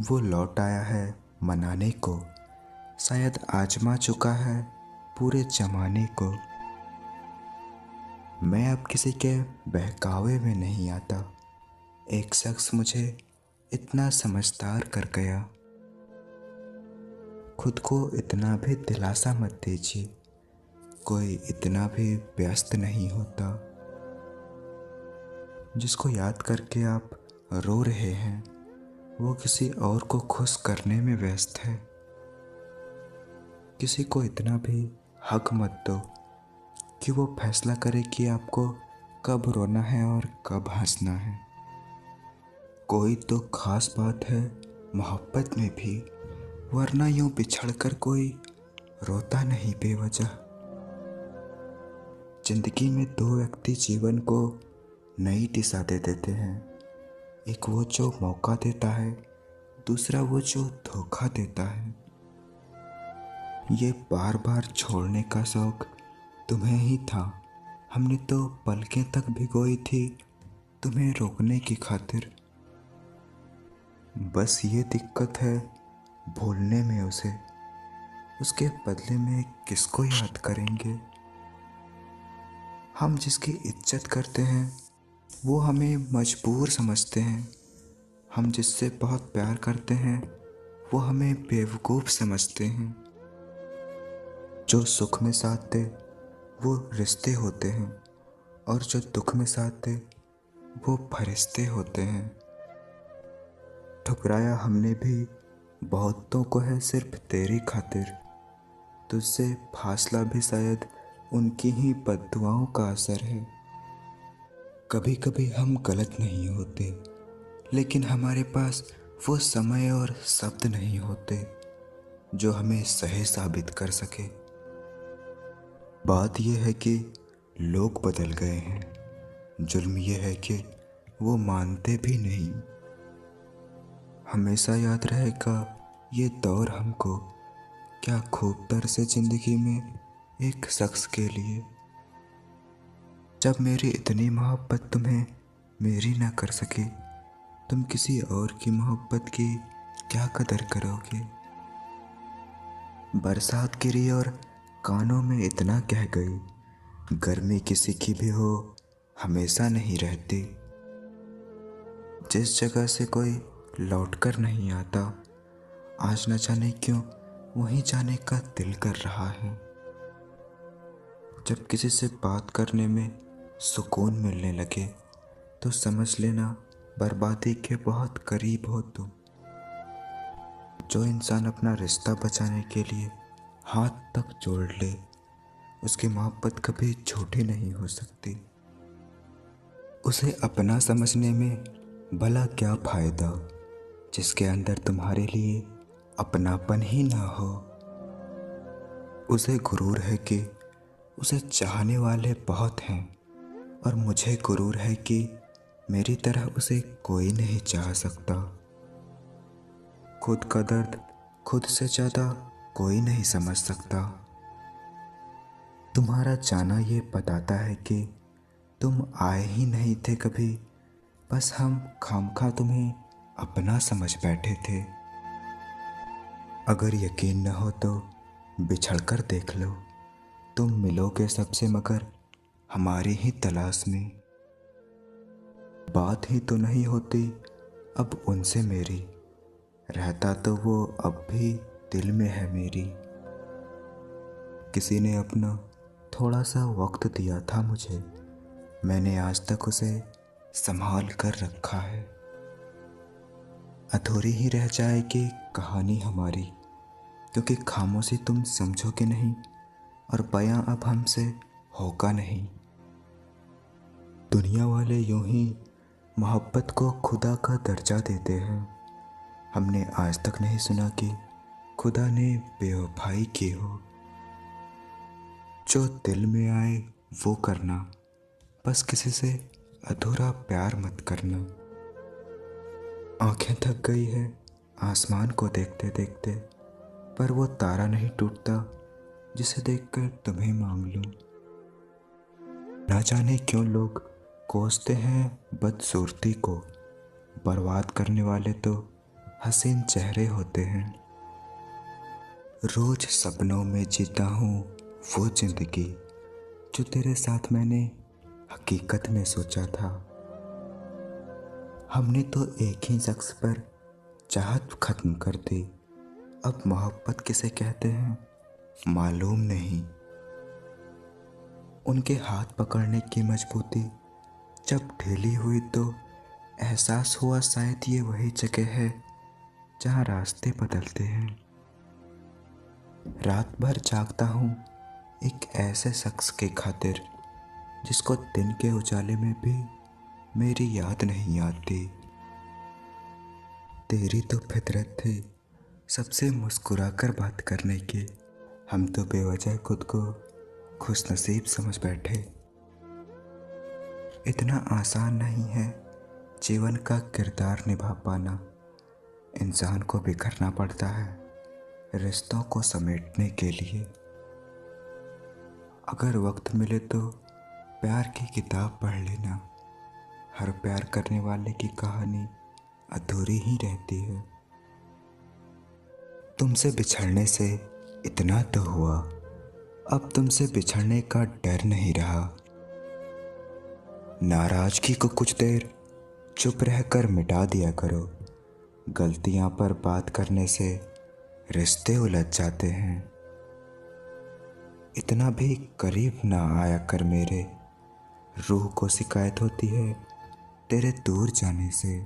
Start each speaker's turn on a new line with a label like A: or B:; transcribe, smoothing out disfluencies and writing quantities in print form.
A: वो लौट आया है मनाने को, शायद आजमा चुका है पूरे जमाने को। मैं अब किसी के बहकावे में नहीं आता। एक शख्स मुझे इतना समझदार कर गया। खुद को इतना भी दिलासा मत दीजिए, कोई इतना भी व्यस्त नहीं होता। जिसको याद करके आप रो रहे हैं, वो किसी और को खुश करने में व्यस्त है। किसी को इतना भी हक मत दो कि वो फैसला करे कि आपको कब रोना है और कब हंसना है। कोई तो खास बात है मोहब्बत में भी, वरना यूं बिछड़कर कोई रोता नहीं बेवजह। जिंदगी में दो व्यक्ति जीवन को नई दिशा दे देते हैं। एक वो जो मौका देता है, दूसरा वो जो धोखा देता है। ये बार बार छोड़ने का शौक तुम्हें ही था। हमने तो पलकें तक भिगोई थी तुम्हें रोकने की खातिर। बस ये दिक्कत है भूलने में उसे, उसके बदले में किसको याद करेंगे। हम जिसकी इज्जत करते हैं वो हमें मजबूर समझते हैं। हम जिससे बहुत प्यार करते हैं वो हमें बेवकूफ़ समझते हैं। जो सुख में साथ दे वो रिश्ते होते हैं, और जो दुख में साथ दे वो फरिश्ते होते हैं। ठुकराया हमने भी बहुतों को है सिर्फ तेरी खातिर। तुझसे फासला भी शायद उनकी ही बद्दुआओं का असर है। कभी कभी हम गलत नहीं होते, लेकिन हमारे पास वो समय और शब्द नहीं होते जो हमें सही साबित कर सके। बात यह है कि लोग बदल गए हैं, जुल्म यह है कि वो मानते भी नहीं। हमेशा याद रहेगा ये दौर हमको, क्या खूब तरसे जिंदगी में एक शख्स के लिए। जब मेरी इतनी मोहब्बत तुम्हें मेरी ना कर सके, तुम किसी और की मोहब्बत की क्या कदर करोगे। बरसात गिरी और कानों में इतना कह गई, गर्मी किसी की भी हो हमेशा नहीं रहती। जिस जगह से कोई लौटकर नहीं आता, आज न जाने क्यों वहीं जाने का दिल कर रहा है। जब किसी से बात करने में सुकून मिलने लगे तो समझ लेना बर्बादी के बहुत करीब हो तुम। जो इंसान अपना रिश्ता बचाने के लिए हाथ तक जोड़ ले, उसकी मोहब्बत कभी झूठी नहीं हो सकती। उसे अपना समझने में भला क्या फायदा, जिसके अंदर तुम्हारे लिए अपनापन ही ना हो। उसे गुरूर है कि उसे चाहने वाले बहुत हैं, और मुझे गुरूर है कि मेरी तरह उसे कोई नहीं चाह सकता। खुद का दर्द खुद से ज़्यादा कोई नहीं समझ सकता। तुम्हारा जाना ये बताता है कि तुम आए ही नहीं थे कभी, बस हम खामखा तुम्हें अपना समझ बैठे थे। अगर यकीन न हो तो बिछड़कर देख लो, तुम मिलोगे सबसे मगर हमारी ही तलाश में। बात ही तो नहीं होती अब उनसे मेरी, रहता तो वो अब भी दिल में है मेरी। किसी ने अपना थोड़ा सा वक्त दिया था मुझे, मैंने आज तक उसे संभाल कर रखा है। अधूरी ही रह जाएगी कहानी हमारी, क्योंकि खामोशी तुम समझोगे नहीं और बयां अब हमसे होगा नहीं। दुनिया वाले यूं ही मोहब्बत को खुदा का दर्जा देते हैं। हमने आज तक नहीं सुना कि खुदा ने बेवफाई की हो। जो दिल में आए वो करना, बस किसी से अधूरा प्यार मत करना। आंखें थक गई है आसमान को देखते देखते, पर वो तारा नहीं टूटता जिसे देखकर तुम्हें मांग लूं। ना जाने क्यों लोग कोसते हैं बदसूरती को, बर्बाद करने वाले तो हसीन चेहरे होते हैं। रोज सपनों में जीता हूँ वो जिंदगी जो तेरे साथ मैंने हकीकत में सोचा था। हमने तो एक ही शख्स पर चाहत खत्म कर दी, अब मोहब्बत किसे कहते हैं मालूम नहीं। उनके हाथ पकड़ने की मजबूती जब ढीली हुई तो एहसास हुआ शायद ये वही जगह है जहाँ रास्ते बदलते हैं। रात भर जागता हूँ एक ऐसे शख्स के खातिर जिसको दिन के उजाले में भी मेरी याद नहीं आती। तेरी तो फितरत थी सबसे मुस्कुराकर बात करने की, हम तो बेवजह खुद को खुशनसीब समझ बैठे। इतना आसान नहीं है जीवन का किरदार निभा पाना, इंसान को बिखरना पड़ता है रिश्तों को समेटने के लिए। अगर वक्त मिले तो प्यार की किताब पढ़ लेना, हर प्यार करने वाले की कहानी अधूरी ही रहती है। तुमसे बिछड़ने से इतना तो हुआ, अब तुमसे बिछड़ने का डर नहीं रहा। नाराजगी को कुछ देर चुप रहकर मिटा दिया करो, गलतियां पर बात करने से रिश्ते उलझ जाते हैं। इतना भी करीब ना आया कर मेरे, रूह को शिकायत होती है तेरे दूर जाने से।